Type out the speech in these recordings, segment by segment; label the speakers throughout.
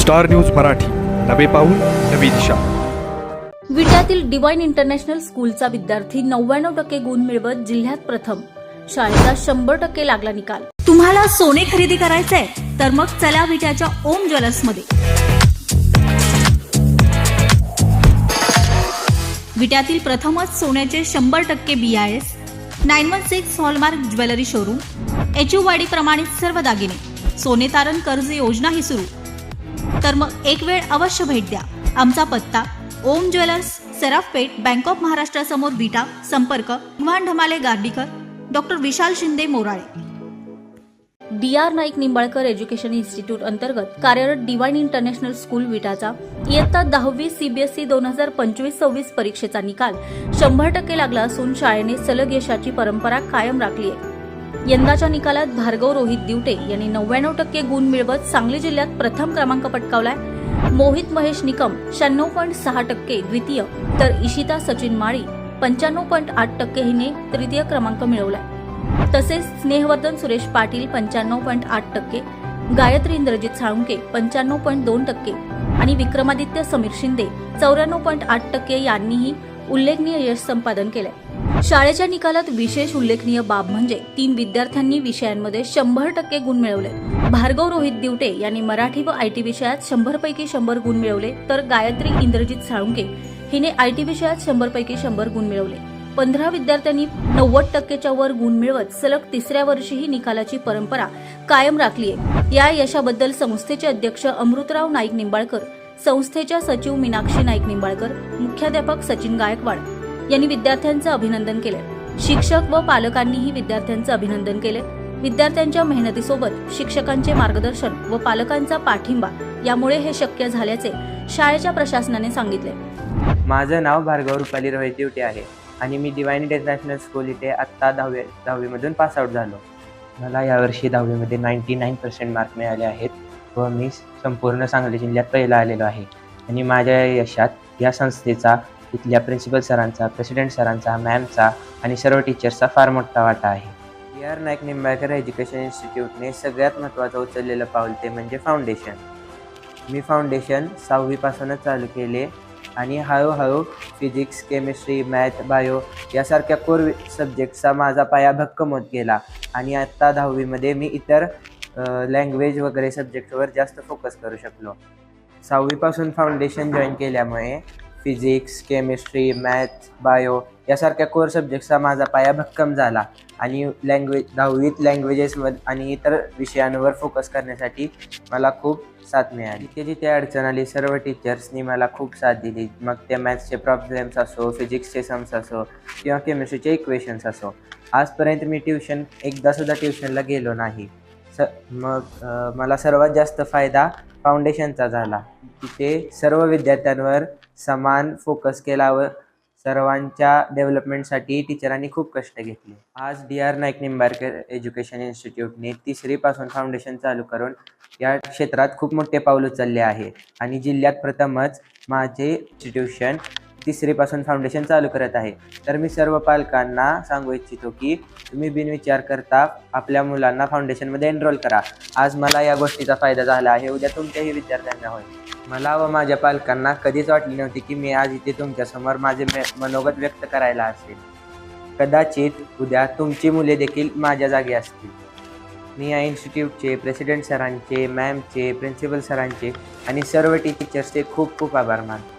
Speaker 1: Star news Marathi, नवे पाऊल नवी दिशा।
Speaker 2: विट्यातील डिवाइन इंटरनॅशनल स्कूलचा विद्यार्थी 99% गुण मिळवत जिल्ह्यात प्रथम, शाळेचा 100% लागला निकाल।
Speaker 3: तुम्हाला सोने खरेदी करायचंय तर मग चला विट्याच्या ओम ज्वेलर्स मध्ये। विट्यातील प्रथमच सोन्याचे 100% BIS 916 hallmark jewellery showroom, HUID प्रमाणित सर्व दागिने, सोने तारण कर्ज योजना ही सुरू। तर मग एक वेळ अवश्य भेट द्या। आमचा पत्ता Om jewellers, Sarafpeth, bank of Maharashtra समोर विटा। संपर्क Bhagwan Dhamale Gardikar, doctor Vishal Shinde Morale.
Speaker 2: DR Naik Nimbalkar education institute अंतर्गत कार्यरत डिवाइन इंटरनॅशनल स्कूल विटाचा इयत्ता 10वी CBSE 2025-26 परीक्षेचा निकाल 100% लागला असून शाळेने सलग यशाची परंपरा कायम राखली आहे। यंदाच्या निकालात भार्गव रोहित दिवटे यांनी 99% गुण मिळवत सांगली जिल्ह्यात प्रथम क्रमांक पटकावलाय। मोहित महेश निकम 96.6% द्वितीय, तर इशिता सचिन माळी 95.8% हिने तृतीय क्रमांक मिळवलाय। तसेच स्नेहवर्धन सुरेश पाटील 95.8%, गायत्री इंद्रजित साळुंके 95.2% आणि विक्रमादित्य समीर शिंदे 94.8% यांनीही उल्लेखनीय यश संपादन केलंय। शाळेच्या निकालात विशेष उल्लेखनीय बाब म्हणजे 3 विद्यार्थ्यांनी विषयांमध्ये 100% गुण मिळवले। भार्गव रोहित दिवटे यांनी मराठी व IT विषयात 100 पैकी 100 गुण मिळवले, तर गायत्री इंद्रजित साळुंके हिने IT विषयात 100 पैकी 100 गुण मिळवले। 15 विद्यार्थ्यांनी 90%च्या वर गुण मिळवत सलग तिसऱ्या वर्षीही निकालाची परंपरा कायम राखली आहे। या यशाबद्दल संस्थेचे अध्यक्ष अमृतराव नाईक निंबाळकर, संस्थेच्या सचिव मीनाक्षी नाईक निंबाळकर, मुख्याध्यापक सचिन गायकवाड यांनी विद्यार्थ्यांचं अभिनंदन केले। शिक्षक व पालकांनीही विद्यार्थ्यांचं अभिनंदन केले। विद्यार्थ्यांच्या मेहनतीसोबत शिक्षकांचे मार्गदर्शन व पालकांचा पाठिंबा यामुळे हे शक्य झाल्याचे शाळेच्या प्रशासनाने सांगितले।
Speaker 4: माझं नाव भार्गव रुपाली रोहित दिवटे आहे आणि मी डिवाइन इंटरनॅशनल स्कूल इथे आत्ता 10वी मधून पास आउट झालो। मला यावर्षी 10वी मध्ये 99% मार्क मिळाले आहेत व मी संपूर्ण सांगली जिल्ह्यात पहिला आलेलो आहे। आणि माझ्या यशात या संस्थेचा, इथल्या प्रिन्सिपल सरांचा, प्रेसिडेंट सरांचा, मॅमचा आणि सर्व टीचर्सचा फार मोठा वाटा आहे। DR नाईक निंबाळकर एज्युकेशन इन्स्टिट्यूटने सगळ्यात महत्त्वाचं उचललेलं पाऊल ते म्हणजे फाउंडेशन। मी फाउंडेशन 6वी पासूनच चालू केले आणि हळूहळू फिजिक्स, केमिस्ट्री, मॅथ, बायो यासारख्या कोर सब्जेक्टचा माझा पाया भक्कम होत गेला आणि आत्ता 10वी मध्ये मी इतर लँग्वेज वगैरे सब्जेक्टवर जास्त फोकस करू शकलो। 6वी पासून फाउंडेशन जॉईन केल्यामुळे फिजिक्स, केमिस्ट्री, मॅथ, बायो यासारख्या कोर सब्जेक्टचा माझा पाया भक्कम झाला आणि 10वीत लँग्वेजेसमध्ये आणि इतर विषयांवर फोकस करण्यासाठी मला खूप साथ मिळाली। जिथे जिथे अडचण आली सर्व टीचर्सनी मला खूप साथ दिली, मग ते मॅथ्सचे प्रॉब्लेम्स असो, फिजिक्सचे सम्स असो किंवा केमिस्ट्रीचे इक्वेशन्स असो। आजपर्यंत मी एकदा सुद्धा ट्युशनला गेलो नाही। मग मला सर्वात जास्त फायदा फाउंडेशनचा झाला। तिथे सर्व विद्यार्थ्यांवर समान फोकस केला व सर्वांच्या डेव्हलपमेंटसाठी टीचरांनी खूप कष्ट घेतले। आज DR नाईक निंबाळकर एज्युकेशन इन्स्टिट्यूटने 3री पासून फाउंडेशन चालू करून या क्षेत्रात खूप मोठे पाऊल उचलले आहे आणि जिल्ह्यात प्रथमच माझे इन्स्टिट्यूशन 3री पासून फाउंडेशन चालू करत आहे। तर मी सर्व पालकांना सांगू इच्छितो की तुम्ही बिनविचार करता आपल्या मुलांना फाउंडेशनमध्ये एनरोल करा। आज मला या गोष्टीचा फायदा झाला आहे, उद्या तुमच्याही विद्यार्थ्यांना होईल। मला व माझ्या पालकांना कधीच वाटले नव्हते की मी आज इथे तुमच्यासमोर माझे मनोगत व्यक्त करायला असेल। कदाचित उद्या तुमची मुले देखील माझ्या जागी असतील। मी या इन्स्टिट्यूटचे, प्रेसिडेंट सरांचे, मॅमचे, प्रिन्सिपल सरांचे आणि सर्व टीचर्सचे खूप खूप आभार मानतो।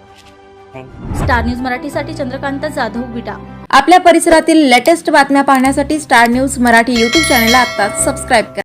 Speaker 4: थँक्यू।
Speaker 2: स्टार न्यूज मराठीसाठी चंद्रकांत जाधव, विटा।
Speaker 5: आपल्या परिसरातील लेटेस्ट बातम्या पाहण्यासाठी स्टार न्यूज मराठी YouTube चॅनलला आत्ताच सबस्क्राईब करा।